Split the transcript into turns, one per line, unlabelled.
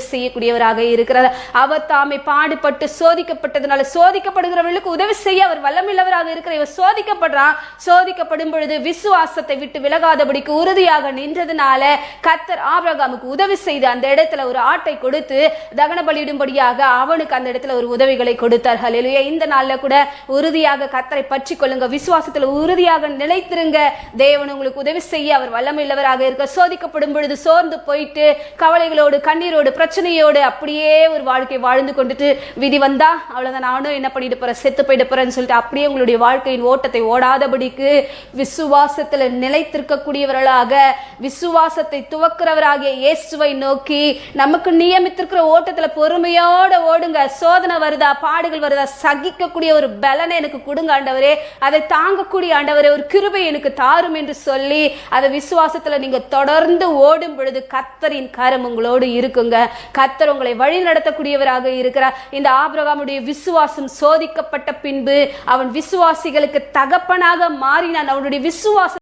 செய்யக்கூடியவராக இருக்கிறார். அவர் தாமே பாடுபட்டு சோதிக்கப்பட்டதுனால சோதிக்கப்படுகிறவர்களுக்கு உதவி செய்ய அவர் வல்லமில்லவராக இருக்கிற இவர் சோதிக்கப்படுறான். சோதிக்கப்படும் பொழுது விசுவாசத்தை விட்டு விலகாதபடிக்கு உறுதியாக நின்றதுனால கர்த்தர் ஆபிரகாமுக்கு உதவி செய்து அந்த இடத்துல ஒரு ஆட்டை கொடுத்து தகன பலியிடும்படியாக அவனுக்கு அந்த இடத்துல ஒரு உதவிகளை கொடுத்தார். ஹல்லேலூயா. இந்த நாள்ல கூட உறுதியாக கர்த்தரை பற்றி கொள்ளுங்க, விசுவாசத்துல உறுதியாக நிலைத்திருங்க. தேவன் உங்களுக்கு உதவி செய்ய அவர் வல்லமில்லவராக இருக்க. சோதிக்கப்படும் பொழுது சோர்ந்து போயிட்டு கவலைகளோடு கண்ணீரோடு பிரச்சனையோடு அப்படியே ஒரு வாழ்க்கை வாழ்ந்து கொண்டுட்டு விதி வந்தா அவ்வளவுதான், நானும் என்ன பண்ணிட்டு போறேன், செத்து போயிட்டு போறேன்னு சொல்லிட்டு அப்படியே உங்களுடைய வாழ்க்கையின் ஓட்டத்தை ஓடாதபடிக்கு விசுவாசத்துல நிலைத்திருக்கக்கூடியவர்களாக விசுவாசத்தை துவக்கிறவராகிய இயேசுவை நோக்கி நமக்கு நியமித்திருக்கிற ஓட்டத்துல பொறுமையோட ஓடுங்க. சோதனை வருதா, பாடுகள் வருதா, சகிக்கக்கூடிய ஒரு பலனை எனக்கு கொடுங்க ஆண்டவரே, அதை தாங்கக்கூடிய ஆண்டவரே ஒரு கிருபை எனக்கு தாரும் என்று சொல்லி அதை விசுவாசத்துல நீங்க தொடர்ந்து ஓடும் பொழுது கர்த்தரின் கரம் உங்களோடு இருக்குங்க. கர்த்தர் உங்களை வழி நடத்தக்கூடியவராக இருக்கிறார். இந்த ஆபிரகாமுடைய விசுவாசம் சோதிக்கப்பட்ட பின்பு அவன் விசுவாசிகளுக்கு தகப்பனாக மாறினான். அவனுடைய விசுவாசம்